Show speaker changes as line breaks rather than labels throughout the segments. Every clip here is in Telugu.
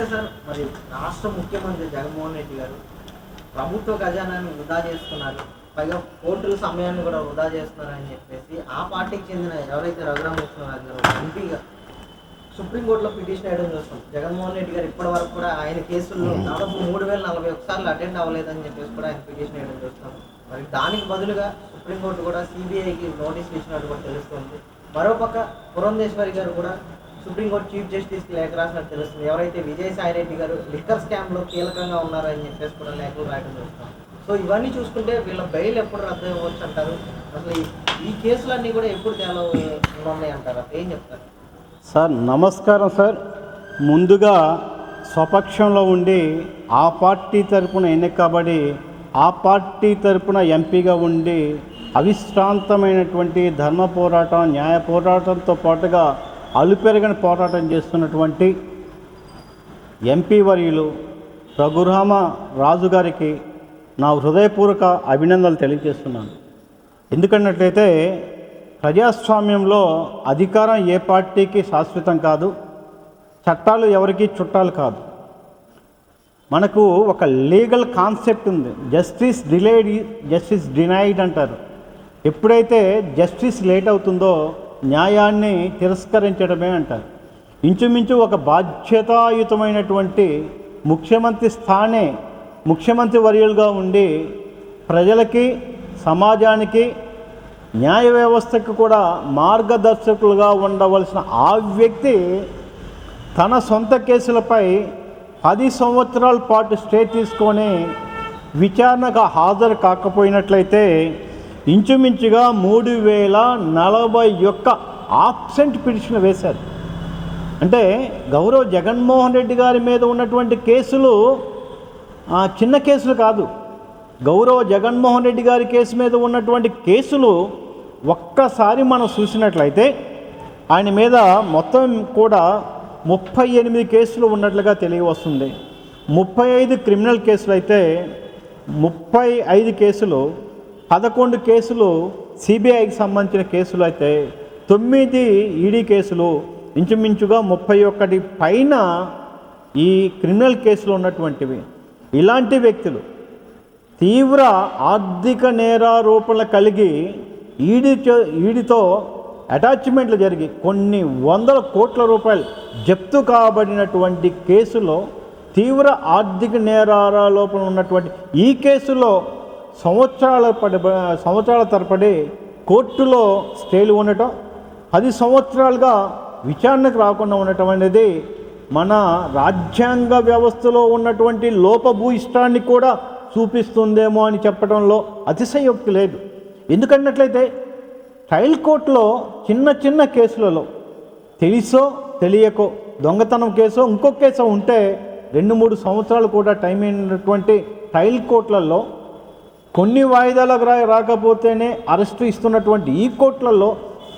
సార్ మరి రాష్ట్ర ముఖ్యమంత్రి జగన్మోహన్ రెడ్డి గారు ప్రభుత్వ ఖజానాన్ని వృధా చేస్తున్నారు, పైగా కోర్టుల సమయాన్ని కూడా వృధా చేస్తున్నారని చెప్పేసి ఆ పార్టీకి చెందిన ఎవరైతే రఘురామకృష్ణరాజు గారు ఎంపీగా సుప్రీంకోర్టులో పిటిషన్ వేయడం చూస్తాం. జగన్మోహన్ రెడ్డి గారు ఇప్పటి వరకు కూడా ఆయన కేసుల్లో దాదాపు 3041 సార్లు అటెండ్ అవ్వలేదని చెప్పేసి కూడా ఆయన పిటిషన్ వేయడం చూస్తాం. మరి దానికి బదులుగా సుప్రీంకోర్టు కూడా సిబిఐకి నోటీసులు ఇచ్చినట్టు కూడా తెలుస్తుంది. మరోపక్క పురంధేశ్వరి గారు కూడా సుప్రీంకోర్టు చీఫ్ జస్టిస్కి లేఖ రాసినట్టు తెలుస్తుంది. ఎవరైతే విజయసాయిరెడ్డి గారు లిక్కర్ స్కామ్లో కీలకంగా ఉన్నారని చెప్పేసి కూడా లేఖలు రాయడం చూస్తాం. సో ఇవన్నీ చూసుకుంటే వీళ్ళ బెయిల్ ఎప్పుడు రద్దు అవ్వచ్చు అంటారు? అసలు ఈ కేసులన్నీ కూడా ఎప్పుడు ఉన్నాయి అంటారు? అసలు ఏం చెప్తారు
సార్? నమస్కారం సార్. ముందుగా స్వపక్షంలో ఉండి ఆ పార్టీ తరపున ఎన్నికబడి ఆ పార్టీ తరపున ఎంపీగా ఉండి అవిశ్రాంతమైనటువంటి ధర్మ పోరాటం, న్యాయ పోరాటంతో పాటుగా అలుపెరగని పోరాటం చేస్తున్నటువంటి ఎంపీ వర్యులు రఘురామ రాజు గారికి నా హృదయపూర్వక అభినందనలు తెలియజేస్తున్నాను. ఎందుకన్నట్లయితే ప్రజాస్వామ్యంలో అధికారం ఏ పార్టీకి శాశ్వతం కాదు, చట్టాలు ఎవరికి చుట్టాలు కాదు. మనకు ఒక లీగల్ కాన్సెప్ట్ ఉంది, జస్టిస్ డిలేడ్ జస్టిస్ డినైడ్ అంటారు. ఎప్పుడైతే జస్టిస్ లేట్ అవుతుందో న్యాయాన్ని తిరస్కరించడమే అంటారు. ఇంచుమించు ఒక బాధ్యతాయుతమైనటువంటి ముఖ్యమంత్రి వర్యులుగా ఉండి ప్రజలకి, సమాజానికి, న్యాయ వ్యవస్థకు కూడా మార్గదర్శకులుగా ఉండవలసిన ఆ వ్యక్తి తన సొంత కేసులపై 10 సంవత్సరాల పాటు స్టే తీసుకొని విచారణకు హాజరు కాకపోయినట్లయితే ఇంచుమించుగా 3041 ఆబ్సెంట్ పిటిషన్ వేశారు. అంటే గౌరవ జగన్మోహన్ రెడ్డి గారి మీద ఉన్నటువంటి కేసులు చిన్న కేసులు కాదు. గౌరవ జగన్మోహన్ రెడ్డి గారి కేసు మీద ఉన్నటువంటి కేసులు ఒక్కసారి మనం చూసినట్లయితే ఆయన మీద మొత్తం కూడా 38 కేసులు ఉన్నట్లుగా తెలియవస్తుంది. 35 క్రిమినల్ కేసులు అయితే 35 కేసులు, 11 కేసులు సిబిఐకి సంబంధించిన కేసులు అయితే 9 ఈడీ కేసులు, ఇంచుమించుగా 31 పైన ఈ క్రిమినల్ కేసులు ఉన్నటువంటివి. ఇలాంటి వ్యక్తులు తీవ్ర ఆర్థిక నేరారోపణలు కలిగి ఈడీతో అటాచ్మెంట్లు జరిగి కొన్ని వందల కోట్ల రూపాయలు జప్తు కాబడినటువంటి కేసులో, తీవ్ర ఆర్థిక నేరారోపణ ఉన్నటువంటి ఈ కేసులో సంవత్సరాల తరబడి కోర్టులో స్టేలు ఉండటం, 10 సంవత్సరాలుగా విచారణకు రాకుండా ఉండటం అనేది మన రాజ్యాంగ వ్యవస్థలో ఉన్నటువంటి లోపభూయిష్టాన్ని కూడా చూపిస్తుందేమో అని చెప్పడంలో అతిశయోక్తి లేదు. ఎందుకన్నట్లయితే ట్రయల్ కోర్టులో చిన్న కేసులలో తెలుసో తెలియకో దొంగతనం కేసో ఇంకొక కేసో ఉంటే 2-3 సంవత్సరాలు కూడా టైం అయినటువంటి ట్రయల్ కోర్టులలో కొన్ని వాయిదాలకు రాకపోతేనే అరెస్టు ఇస్తున్నటువంటి ఈ కోర్టులలో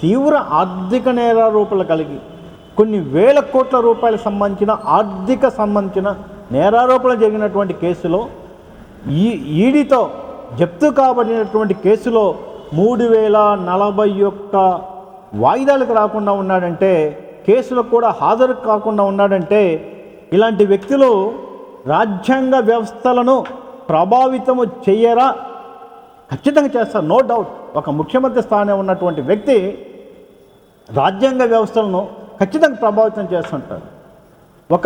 తీవ్ర ఆర్థిక నేరారోపణలు కలిగి కొన్ని వేల కోట్ల రూపాయలకు సంబంధించిన నేరారోపణలు జరిగినటువంటి కేసులో ఈడీతో జప్తు కాబడినటువంటి కేసులో 3041 వాయిదాలకు రాకుండా ఉన్నాడంటే, కేసులకు కూడా హాజరు కాకుండా ఉన్నాడంటే ఇలాంటి వ్యక్తులు రాజ్యాంగ వ్యవస్థలను ప్రభావితము చెయ్యరా? ఖచ్చితంగా చేస్తారు, నో డౌట్. ఒక ముఖ్యమంత్రి స్థానం ఉన్నటువంటి వ్యక్తి రాజ్యాంగ వ్యవస్థలను ఖచ్చితంగా ప్రభావితం చేస్తుంటారు. ఒక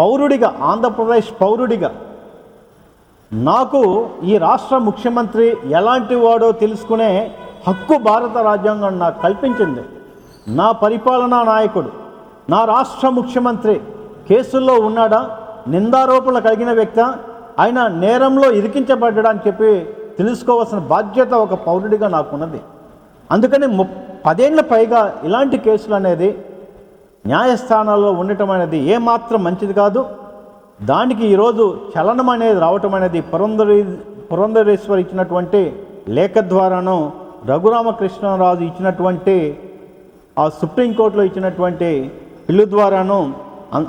పౌరుడిగా, ఆంధ్రప్రదేశ్ పౌరుడిగా నాకు ఈ రాష్ట్ర ముఖ్యమంత్రి ఎలాంటి వాడో తెలుసుకునే హక్కు భారత రాజ్యాంగం నాకు కల్పించింది. నా పరిపాలనా నాయకుడు, నా రాష్ట్ర ముఖ్యమంత్రి కేసుల్లో ఉన్నాడా, నిందారోపణలు కలిగిన వ్యక్తి, ఆయన నేరంలో ఇరికించబడ్డా అని చెప్పి తెలుసుకోవాల్సిన బాధ్యత ఒక పౌరుడిగా నాకున్నది. అందుకని 10 ఏళ్ళ పైగా ఇలాంటి కేసులు అనేది న్యాయస్థానాల్లో ఉండటం అనేది ఏమాత్రం మంచిది కాదు. దానికి ఈరోజు చలనం అనేది రావటం అనేది పురంధరేశ్వరి ఇచ్చినటువంటి లేఖ ద్వారాను, రఘురామకృష్ణరాజు ఇచ్చినటువంటి ఆ సుప్రీంకోర్టులో ఇచ్చినటువంటి పిల్లు ద్వారాను,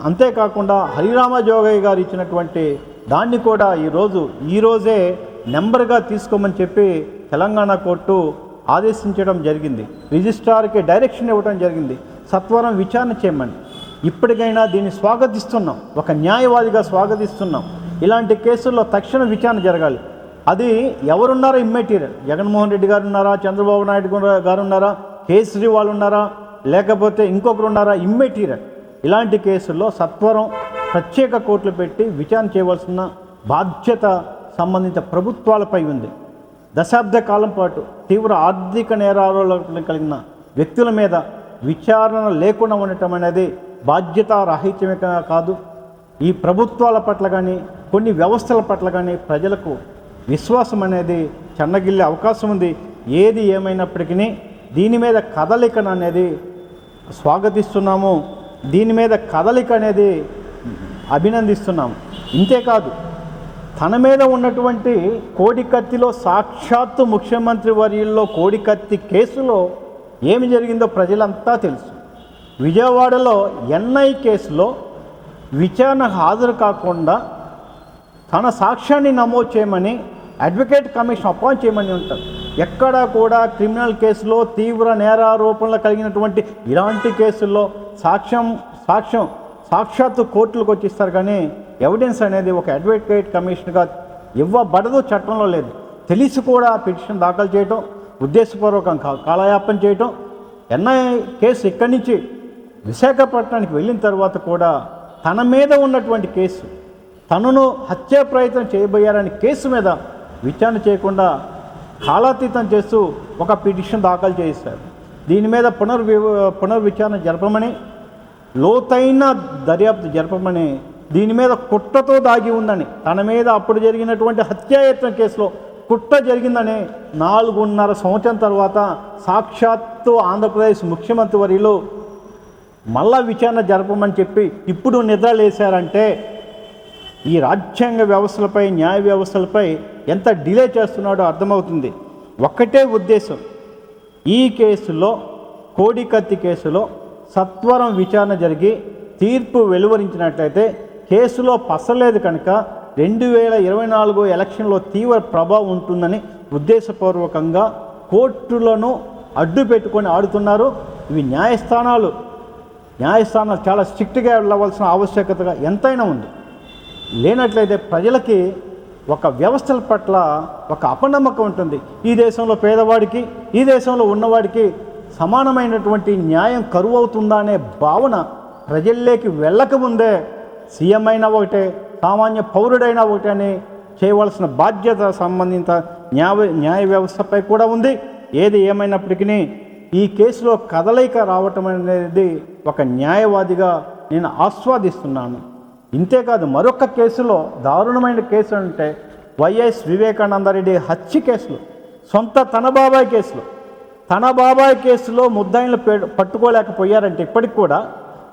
అంతేకాకుండా హరిరామ జోగయ్య గారు ఇచ్చినటువంటి దాన్ని కూడా ఈరోజే నెంబర్గా తీసుకోమని చెప్పి తెలంగాణ కోర్టు ఆదేశించడం జరిగింది. రిజిస్ట్రార్కి డైరెక్షన్ ఇవ్వడం జరిగింది, సత్వరం విచారణ చేయమని. ఇప్పటికైనా దీన్ని స్వాగతిస్తున్నాం, ఒక న్యాయవాదిగా స్వాగతిస్తున్నాం. ఇలాంటి కేసుల్లో తక్షణ విచారణ జరగాలి. అది ఎవరున్నారో ఇమ్మెటీరియల్, జగన్మోహన్ రెడ్డి గారు ఉన్నారా, చంద్రబాబు నాయుడు గారు ఉన్నారా, కేసరి వాళ్ళు ఉన్నారా, లేకపోతే ఇంకొకరు ఉన్నారా, ఇమ్మెటీరియల్. ఇలాంటి కేసుల్లో సత్వరం ప్రత్యేక కోర్టులు పెట్టి విచారణ చేయవలసిన బాధ్యత సంబంధిత ప్రభుత్వాలపై ఉంది. దశాబ్ద కాలం పాటు తీవ్ర ఆర్థిక నేరారోపణలు కలిగిన వ్యక్తుల మీద విచారణ లేకుండా ఉండటం అనేది బాధ్యతారాహిత్యమే కాదు. ఈ ప్రభుత్వాల పట్ల కానీ కొన్ని వ్యవస్థల పట్ల కానీ ప్రజలకు విశ్వాసం అనేది చెన్నగిల్లే అవకాశం ఉంది. ఏది ఏమైనప్పటికీ దీని మీద కదలిక అనేది స్వాగతిస్తున్నాము, దీని మీద కదలిక అనేది అభినందిస్తున్నాము. ఇంతేకాదు, తన మీద ఉన్నటువంటి కోడికత్తిలో సాక్షాత్తు ముఖ్యమంత్రి వర్యుల్లో కోడికత్తి కేసులో ఏమి జరిగిందో ప్రజలంతా తెలుసు. విజయవాడలో ఎన్ఐ కేసులో విచారణ హాజరు కాకుండా తన సాక్ష్యాన్ని నమోదు చేయమని అడ్వకేట్ కమిషన్ అపాయింట్ చేయమని ఉంటారు. ఎక్కడా కూడా క్రిమినల్ కేసులో తీవ్ర నేరారోపణలు కలిగినటువంటి ఇలాంటి కేసుల్లో సాక్షాత్తు కోర్టులకు వచ్చిస్తారు, కానీ ఎవిడెన్స్ అనేది ఒక అడ్వకేట్ కమిషన్గా ఇవ్వబడదు, చట్టంలో లేదు. తెలిసి కూడా పిటిషన్ దాఖలు చేయటం, ఉద్దేశపూర్వకంగా కాలయాపన చేయటం. ఎన్ఐ కేసు ఇక్కడి నుంచి విశాఖపట్నానికి వెళ్ళిన తర్వాత కూడా తన మీద ఉన్నటువంటి కేసు, తనను హత్యా ప్రయత్నం చేయబోయారని కేసు మీద విచారణ చేయకుండా కాలాతీతం చేస్తూ ఒక పిటిషన్ దాఖలు చేశారు. దీని మీద పునర్విచారణ జరపమని, లోతైన దర్యాప్తు జరపమని, దీని మీద కుట్రతో దాగి ఉందని, తన మీద అప్పుడు జరిగినటువంటి హత్యాయత్నం కేసులో కుట్ర జరిగిందని 4.5 సంవత్సరం తర్వాత సాక్షాత్తు ఆంధ్రప్రదేశ్ ముఖ్యమంత్రి వర్యులు మళ్ళా విచారణ జరపమని చెప్పి ఇప్పుడు నిద్రలేశారంటే ఈ రాజ్యాంగ వ్యవస్థలపై, న్యాయ వ్యవస్థలపై ఎంత డిలే చేస్తున్నాడో అర్థమవుతుంది. ఒక్కటే ఉద్దేశం, ఈ కేసులో, కోడికత్తి కేసులో సత్వరం విచారణ జరిగి తీర్పు వెలువరించినట్లయితే కేసులో పసలేదు కనుక 2024 ఎలక్షన్లో తీవ్ర ప్రభావం ఉంటుందని ఉద్దేశపూర్వకంగా కోర్టులను అడ్డు పెట్టుకొని ఆడుతున్నారు. ఇవి న్యాయస్థానాలు చాలా స్ట్రిక్ట్గా వెళ్ళవలసిన ఆవశ్యకత ఎంతైనా ఉంది. లేనట్లయితే ప్రజలకి ఒక వ్యవస్థల పట్ల ఒక అపనమ్మకం ఉంటుంది. ఈ దేశంలో పేదవాడికి, ఈ దేశంలో ఉన్నవాడికి సమానమైనటువంటి న్యాయం కరువు అవుతుందా అనే భావన ప్రజల్లోకి వెళ్ళకముందే సీఎం అయినా ఒకటే, సామాన్య పౌరుడైనా ఒకటే అని చేయవలసిన బాధ్యత సంబంధిత న్యాయ వ్యవస్థపై కూడా ఉంది. ఏది ఏమైనప్పటికీ ఈ కేసులో కదలిక రావటం అనేది ఒక న్యాయవాదిగా నేను ఆస్వాదిస్తున్నాను. ఇంతేకాదు, మరొక కేసులో దారుణమైన కేసు అంటే వైఎస్ వివేకానందరెడ్డి హత్య కేసులో, తన బాబాయ్ కేసులో ముద్దాయిలను పట్టుకోలేకపోయారంటే, ఇప్పటికి కూడా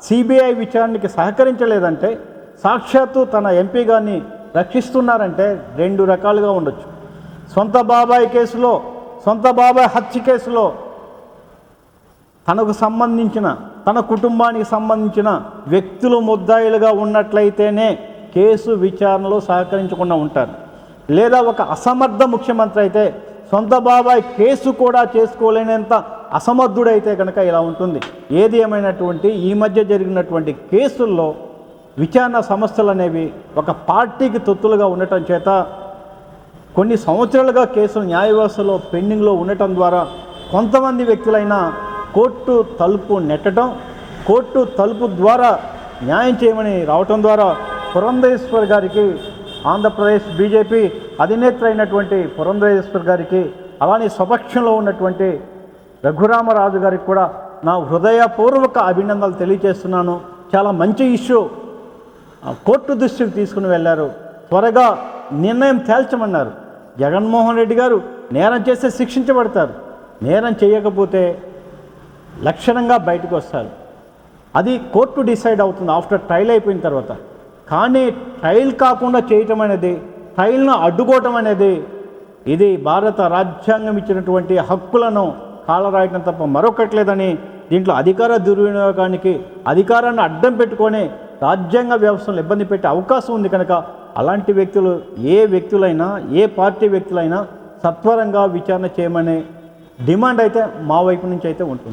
సిబిఐ విచారణకి సహకరించలేదంటే, సాక్షాత్తు తన ఎంపీ గారిని రక్షిస్తున్నారంటే 2 రకాలుగా ఉండొచ్చు. సొంత బాబాయ్ హత్య కేసులో తనకు సంబంధించిన, తన కుటుంబానికి సంబంధించిన వ్యక్తులు ముద్దాయిలుగా ఉన్నట్లయితేనే కేసు విచారణలో సహకరించకుండా ఉంటారు. లేదా ఒక అసమర్థ ముఖ్యమంత్రి అయితే, సొంత బాబాయ్ కేసు కూడా చేసుకోలేనంత అసమర్థుడైతే కనుక ఇలా ఉంటుంది. ఏది ఏమైనటువంటి ఈ మధ్య జరిగినటువంటి కేసుల్లో విచారణ సంస్థలు అనేవి ఒక పార్టీకి తొత్తులుగా ఉండటం చేత కొన్ని సంవత్సరాలుగా కేసులు న్యాయ వ్యవస్థలో పెండింగ్లో ఉండటం ద్వారా కొంతమంది వ్యక్తులైనా కోర్టు తలుపు నెట్టడం, కోర్టు తలుపు ద్వారా న్యాయం చేయమని రావటం ద్వారా పురంధరేశ్వర్ గారికి, ఆంధ్రప్రదేశ్ బీజేపీ అధినేత్ర అయినటువంటి పురంధరేశ్వర్ గారికి, అలానే స్వపక్షంలో ఉన్నటువంటి రఘురామరాజు గారికి కూడా నా హృదయపూర్వక అభినందనలు తెలియజేస్తున్నాను. చాలా మంచి ఇష్యూ కోర్టు దృష్టికి తీసుకుని వెళ్ళారు. త్వరగా నిర్ణయం తేల్చమన్నారు. జగన్మోహన్ రెడ్డి గారు నేరం చేస్తే శిక్షించబడతారు, నేరం చేయకపోతే లక్షణంగా బయటకు వస్తారు. అది కోర్టు డిసైడ్ అవుతుంది ఆఫ్టర్ ట్రయల్ అయిపోయిన తర్వాత. కానీ ట్రయల్ కాకుండా చేయటం అనేది, ట్రయల్ను అడ్డుకోవటం అనేది, ఇది భారత రాజ్యాంగం ఇచ్చినటువంటి హక్కులను కాలరాయటం తప్ప మరొకట్లేదని, దీంట్లో అధికార దుర్వినియోగానికి అధికారాన్ని అడ్డం పెట్టుకొని రాజ్యాంగ వ్యవస్థను ఇబ్బంది పెట్టే అవకాశం ఉంది కనుక అలాంటి వ్యక్తులు, ఏ వ్యక్తులైనా, ఏ పార్టీ వ్యక్తులైనా సత్వరంగా విచారణ చేయమనే డిమాండ్ అయితే మా వైపు నుంచి అయితే ఉంటుంది.